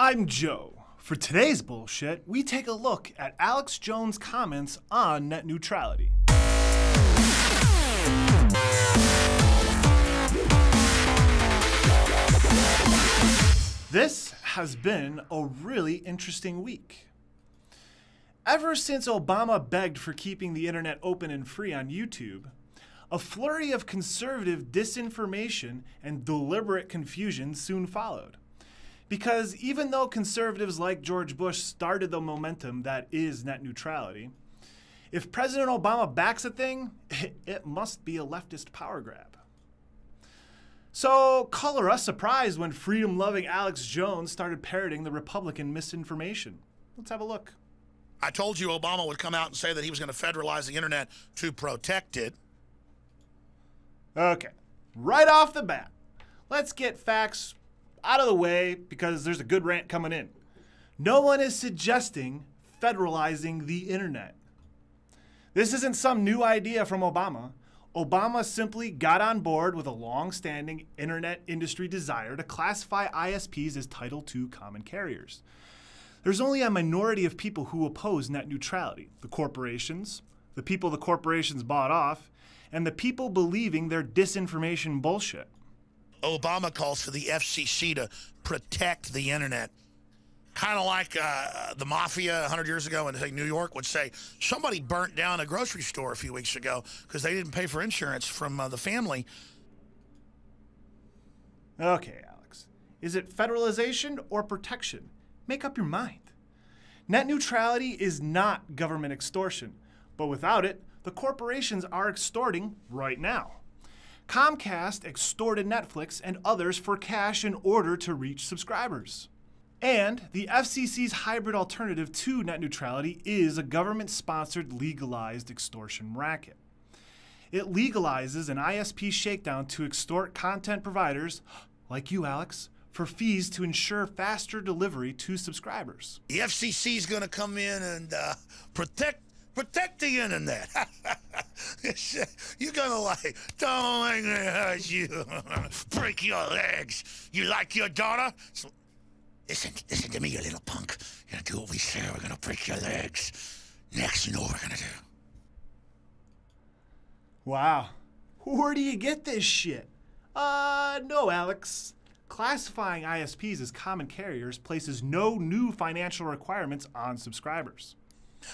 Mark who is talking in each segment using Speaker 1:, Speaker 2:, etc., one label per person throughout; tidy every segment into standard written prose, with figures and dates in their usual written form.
Speaker 1: I'm Joe. For today's bullshit, we take a look at Alex Jones' comments on net neutrality. This has been a really interesting week. Ever since Obama begged for keeping the internet open and free on YouTube, a flurry of conservative disinformation and deliberate confusion soon followed. Because even though conservatives like George Bush started the momentum that is net neutrality, if President Obama backs a thing, it must be a leftist power grab. So, color us surprised when freedom-loving Alex Jones started parroting the Republican misinformation. Let's have a look.
Speaker 2: I told you Obama would come out and say that he was going to federalize the internet to protect it.
Speaker 1: Okay, right off the bat, let's get facts out of the way because there's a good rant coming in. No one is suggesting federalizing the internet. This isn't some new idea from Obama. Obama simply got on board with a long-standing internet industry desire to classify ISPs as Title II common carriers. There's only a minority of people who oppose net neutrality: the corporations, the people the corporations bought off, and the people believing their disinformation bullshit.
Speaker 2: Obama calls for the FCC to protect the internet. Kind of like the mafia 100 years ago in, say, New York would say, somebody burnt down a grocery store a few weeks ago because they didn't pay for insurance from the family.
Speaker 1: Okay, Alex. Is it federalization or protection? Make up your mind. Net neutrality is not government extortion, but without it, the corporations are extorting right now. Comcast extorted Netflix and others for cash in order to reach subscribers. And the FCC's hybrid alternative to net neutrality is a government-sponsored legalized extortion racket. It legalizes an ISP shakedown to extort content providers, like you, Alex, for fees to ensure faster delivery to subscribers.
Speaker 2: The FCC is going to come in and protect the internet. You're gonna like, don't make me hurt you. Break your legs. You like your daughter? So, listen to me, you little punk. You're gonna do what we say. We're gonna break your legs. Next, you know what we're gonna do.
Speaker 1: Wow. Where do you get this shit? No, Alex. Classifying ISPs as common carriers places no new financial requirements on subscribers.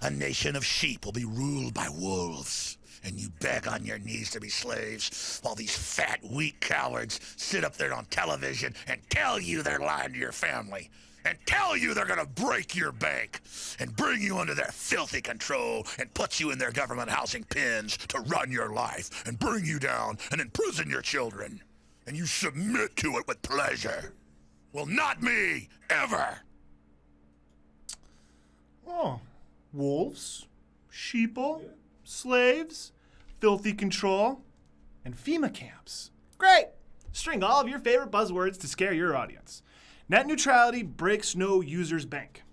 Speaker 2: A nation of sheep will be ruled by wolves, and you beg on your knees to be slaves while these fat, weak cowards sit up there on television and tell you they're lying to your family and tell you they're gonna break your bank and bring you under their filthy control and put you in their government housing pens to run your life and bring you down and imprison your children. And you submit to it with pleasure. Well, not me, ever.
Speaker 1: Oh. Wolves, sheeple, slaves, filthy control, and FEMA camps. Great! String all of your favorite buzzwords to scare your audience. Net neutrality breaks no user's bank.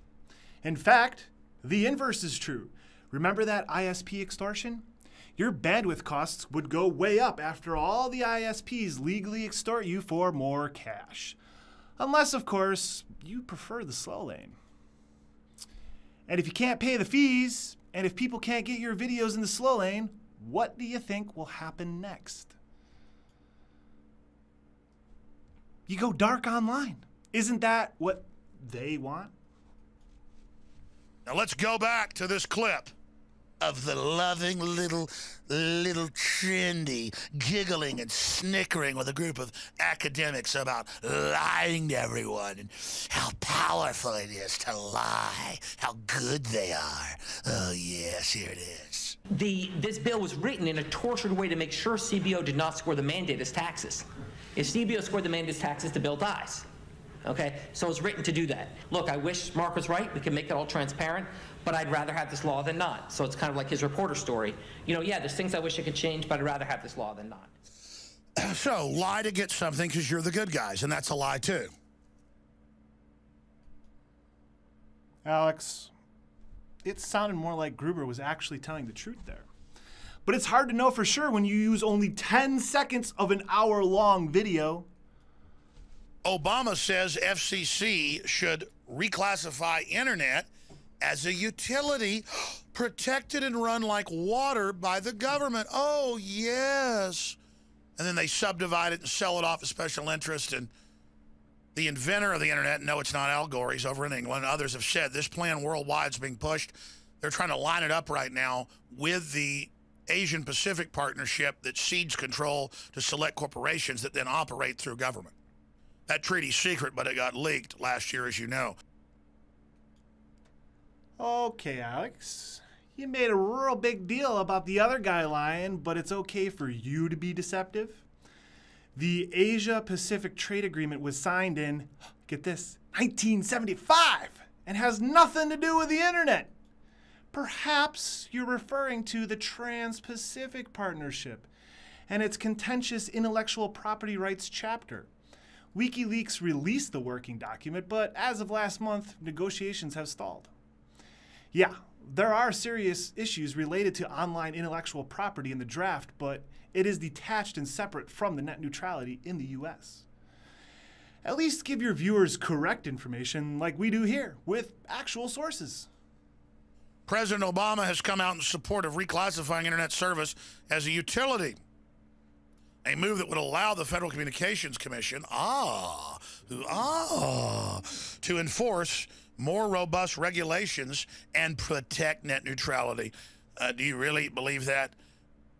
Speaker 1: In fact, the inverse is true. Remember that ISP extortion? Your bandwidth costs would go way up after all the ISPs legally extort you for more cash. Unless, of course, you prefer the slow lane. And if you can't pay the fees, and if people can't get your videos in the slow lane, what do you think will happen next? You go dark online. Isn't that what they want?
Speaker 2: Now let's go back to this clip of the loving little trendy giggling and snickering with a group of academics about lying to everyone and how powerful it is to lie, how good they are. Oh yes, here it is.
Speaker 3: This bill was written in a tortured way to make sure CBO did not score the mandate as taxes. If CBO scored the mandate as taxes, the bill dies. Okay, so it's written to do that. Look, I wish Mark was right. We can make it all transparent, but I'd rather have this law than not. So it's kind of like his reporter story. You know, yeah, there's things I wish I could change, but I'd rather have this law than not.
Speaker 2: So, lie to get something because you're the good guys, and that's a lie too.
Speaker 1: Alex, it sounded more like Gruber was actually telling the truth there. But it's hard to know for sure when you use only 10 seconds of an hour-long video.
Speaker 2: Obama says FCC should reclassify internet as a utility protected and run like water by the government. Oh, yes. And then they subdivide it and sell it off as special interest. And the inventor of the internet, no, it's not Al Gore, he's over in England, others have said this plan worldwide is being pushed. They're trying to line it up right now with the Asian Pacific Partnership that cedes control to select corporations that then operate through government. That treaty's secret, but it got leaked last year, as you know.
Speaker 1: Okay, Alex. You made a real big deal about the other guy lying, but it's okay for you to be deceptive? The Asia-Pacific Trade Agreement was signed in, get this, 1975, and has nothing to do with the internet. Perhaps you're referring to the Trans-Pacific Partnership and its contentious intellectual property rights chapter. WikiLeaks released the working document, but as of last month, negotiations have stalled. Yeah, there are serious issues related to online intellectual property in the draft, but it is detached and separate from the net neutrality in the US. At least give your viewers correct information like we do here, with actual sources.
Speaker 2: President Obama has come out in support of reclassifying internet service as a utility, a move that would allow the Federal Communications Commission to enforce more robust regulations and protect net neutrality. Do you really believe that?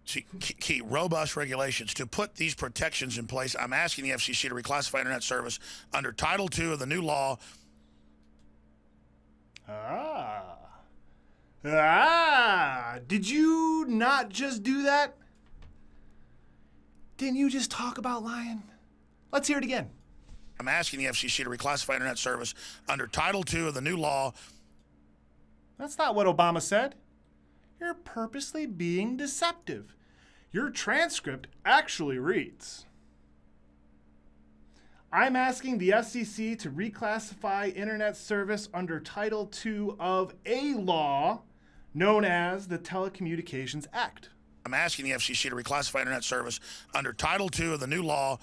Speaker 2: Key robust regulations to put these protections in place. I'm asking the FCC to reclassify internet service under Title II of the new law.
Speaker 1: Did you not just do that? Didn't you just talk about lying? Let's hear it again.
Speaker 2: I'm asking the FCC to reclassify internet service under Title II of the new law.
Speaker 1: That's not what Obama said. You're purposely being deceptive. Your transcript actually reads, I'm asking the FCC to reclassify internet service under Title II of a law known as the Telecommunications Act.
Speaker 2: I'm asking the FCC to reclassify internet service under Title II of the new law.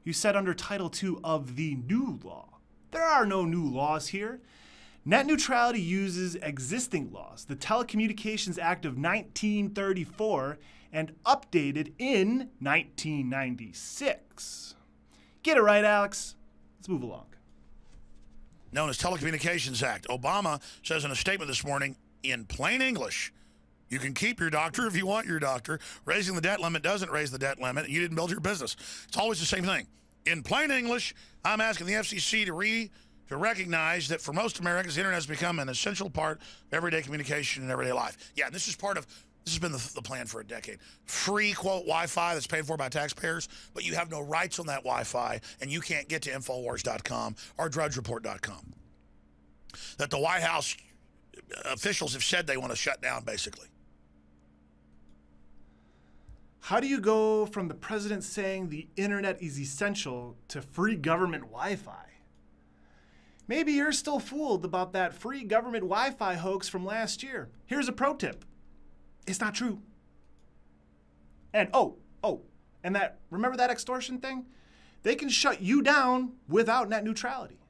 Speaker 1: You said under Title II of the new law. There are no new laws here. Net neutrality uses existing laws, the Telecommunications Act of 1934, and updated in 1996. Get it right, Alex. Let's move along.
Speaker 2: Known as Telecommunications Act. Obama says in a statement this morning, in plain English, you can keep your doctor if you want your doctor. Raising the debt limit doesn't raise the debt limit, and you didn't build your business. It's always the same thing. In plain English, I'm asking the FCC to recognize that for most Americans, the internet has become an essential part of everyday communication and everyday life. Yeah, this has been the plan for a decade. Free, quote, Wi-Fi that's paid for by taxpayers, but you have no rights on that Wi-Fi, and you can't get to Infowars.com or DrudgeReport.com. That the White House officials have said they want to shut down, basically.
Speaker 1: How do you go from the president saying the internet is essential to free government Wi-Fi? Maybe you're still fooled about that free government Wi-Fi hoax from last year. Here's a pro tip. It's not true. And remember that extortion thing? They can shut you down without net neutrality.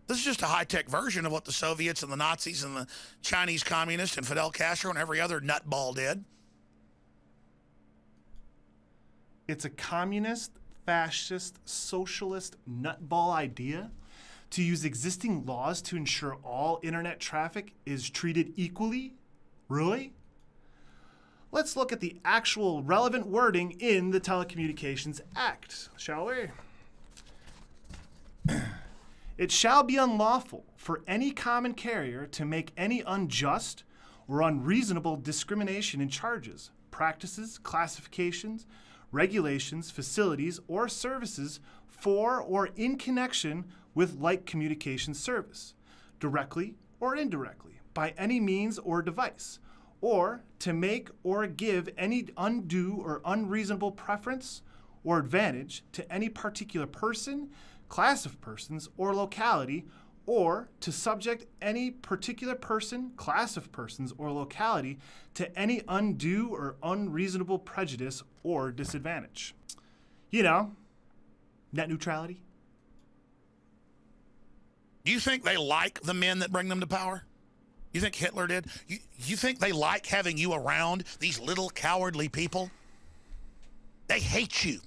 Speaker 2: This is just a high-tech version of what the Soviets and the Nazis and the Chinese communists and Fidel Castro and every other nutball did.
Speaker 1: It's a communist, fascist, socialist nutball idea to use existing laws to ensure all internet traffic is treated equally? Really? Let's look at the actual relevant wording in the Telecommunications Act, shall we? It shall be unlawful for any common carrier to make any unjust or unreasonable discrimination in charges, practices, classifications, regulations, facilities, or services for or in connection with like communication service, directly or indirectly, by any means or device, or to make or give any undue or unreasonable preference or advantage to any particular person, class of persons, or locality, or to subject any particular person, class of persons, or locality to any undue or unreasonable prejudice or disadvantage. You know, net neutrality.
Speaker 2: Do you think they like the men that bring them to power? You think Hitler did? You think they like having you around, these little cowardly people? They hate you.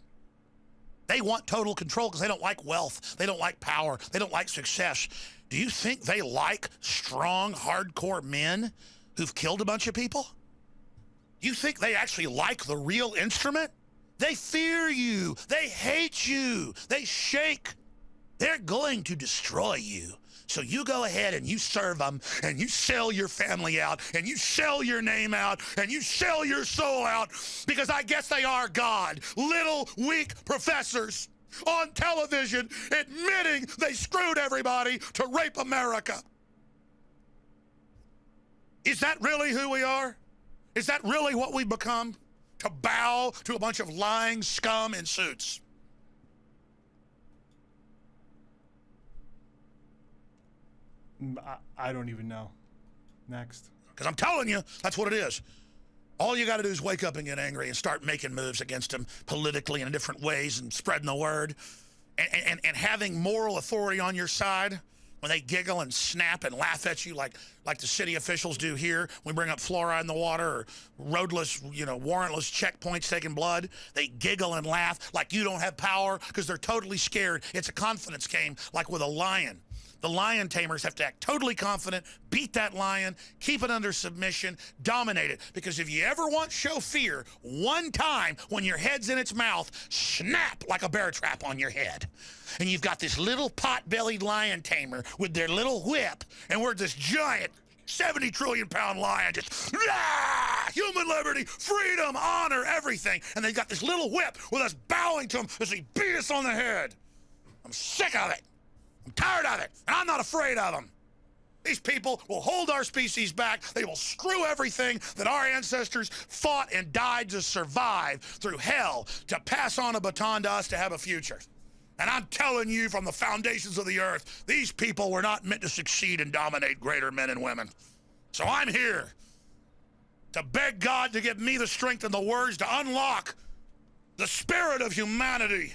Speaker 2: They want total control because they don't like wealth. They don't like power. They don't like success. Do you think they like strong, hardcore men who've killed a bunch of people? You think they actually like the real instrument? They fear you. They hate you. They shake. They're going to destroy you. So you go ahead and you serve them, and you sell your family out, and you sell your name out, and you sell your soul out, because I guess they are God. Little, weak professors on television admitting they screwed everybody to rape America. Is that really who we are? Is that really what we've become? To bow to a bunch of lying scum in suits?
Speaker 1: I don't even know. Next.
Speaker 2: Because I'm telling you, that's what it is. All you got to do is wake up and get angry and start making moves against them politically in different ways and spreading the word. And having moral authority on your side when they giggle and snap and laugh at you like the city officials do here. We bring up fluoride in the water or roadless, warrantless checkpoints taking blood. They giggle and laugh like you don't have power because they're totally scared. It's a confidence game like with a lion. The lion tamers have to act totally confident, beat that lion, keep it under submission, dominate it. Because if you ever want to show fear, one time when your head's in its mouth, snap like a bear trap on your head. And you've got this little pot-bellied lion tamer with their little whip, and we're this giant 70 trillion pound lion, just human liberty, freedom, honor, everything. And they've got this little whip with us bowing to them as they beat us on the head. I'm sick of it. I'm tired of it, and I'm not afraid of them. These people will hold our species back. They will screw everything that our ancestors fought and died to survive through hell, to pass on a baton to us to have a future. And I'm telling you from the foundations of the earth, these people were not meant to succeed and dominate greater men and women. So I'm here to beg God to give me the strength and the words to unlock the spirit of humanity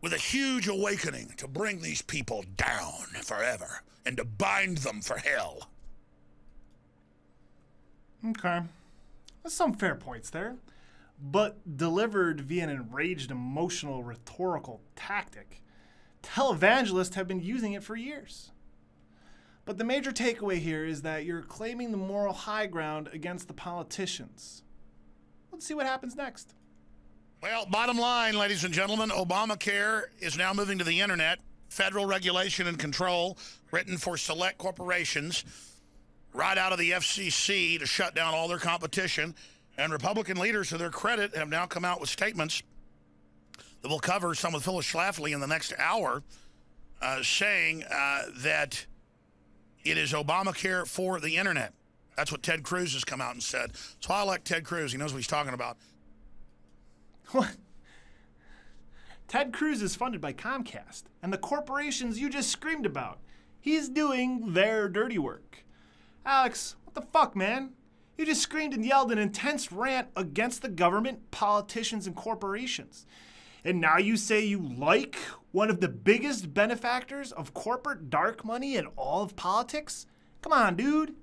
Speaker 2: with a huge awakening to bring these people down forever and to bind them for hell.
Speaker 1: Okay. There's some fair points there, but delivered via an enraged, emotional, rhetorical tactic. Televangelists have been using it for years. But the major takeaway here is that you're claiming the moral high ground against the politicians. Let's see what happens next.
Speaker 2: Well, bottom line, ladies and gentlemen, Obamacare is now moving to the internet. Federal regulation and control written for select corporations right out of the FCC to shut down all their competition. And Republican leaders, to their credit, have now come out with statements that we'll cover some with Phyllis Schlafly in the next hour, saying that it is Obamacare for the internet. That's what Ted Cruz has come out and said. So I like Ted Cruz. He knows what he's talking about.
Speaker 1: What? Ted Cruz is funded by Comcast and the corporations you just screamed about. He's doing their dirty work. Alex, what the fuck, man? You just screamed and yelled an intense rant against the government, politicians, and corporations. And now you say you like one of the biggest benefactors of corporate dark money in all of politics? Come on, dude.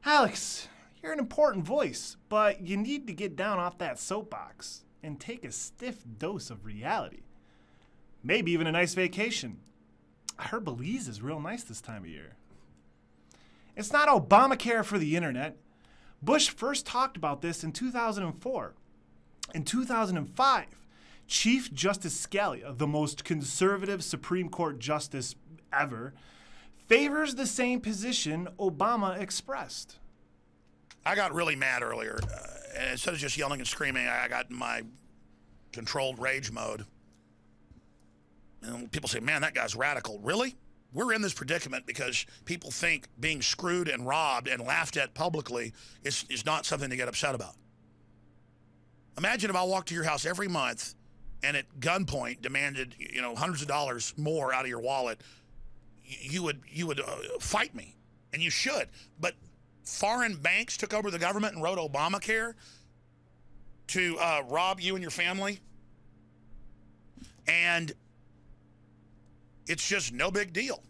Speaker 1: Alex, you're an important voice, but you need to get down off that soapbox and take a stiff dose of reality. Maybe even a nice vacation. I heard Belize is real nice this time of year. It's not Obamacare for the internet. Bush first talked about this in 2004. In 2005, Chief Justice Scalia, the most conservative Supreme Court justice ever, favors the same position Obama expressed.
Speaker 2: I got really mad earlier. And instead of just yelling and screaming, I got in my controlled rage mode. And people say, man, that guy's radical. Really? We're in this predicament because people think being screwed and robbed and laughed at publicly is not something to get upset about. Imagine if I walked to your house every month and at gunpoint demanded, hundreds of dollars more out of your wallet, you would fight me, and you should. But foreign banks took over the government and wrote Obamacare to rob you and your family, and it's just no big deal.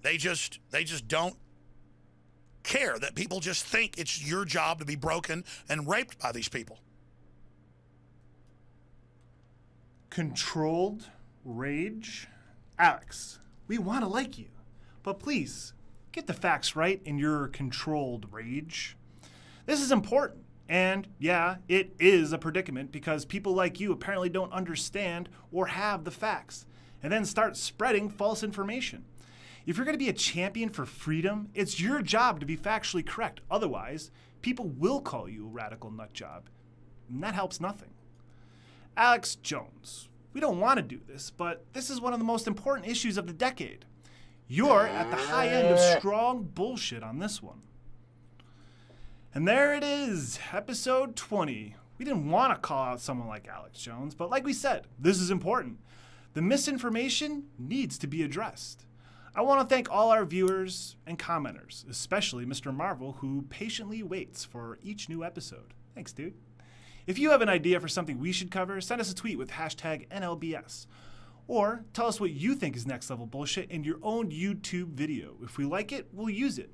Speaker 2: They just don't care that people just think it's your job to be broken and raped by these people.
Speaker 1: Controlled rage? Alex, we want to like you, but please get the facts right in your controlled rage. This is important, and yeah, it is a predicament because people like you apparently don't understand or have the facts, and then start spreading false information. If you're going to be a champion for freedom, it's your job to be factually correct. Otherwise, people will call you a radical nut job, and that helps nothing. Alex Jones, we don't want to do this, but this is one of the most important issues of the decade. You're at the high end of strong bullshit on this one. And there it is, episode 20. We didn't want to call out someone like Alex Jones, but like we said, this is important. The misinformation needs to be addressed. I want to thank all our viewers and commenters, especially Mr. Marvel, who patiently waits for each new episode. Thanks, dude. If you have an idea for something we should cover, send us a tweet with hashtag NLBS. Or tell us what you think is next level bullshit in your own YouTube video. If we like it, we'll use it.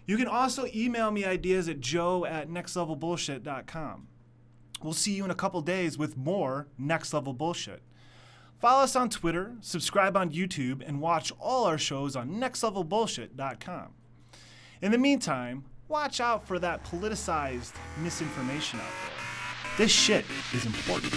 Speaker 1: You can also email me ideas at joe@nextlevelbullshit.com. We'll see you in a couple days with more Next Level Bullshit. Follow us on Twitter, subscribe on YouTube, and watch all our shows on nextlevelbullshit.com. In the meantime, watch out for that politicized misinformation out there. This shit is important.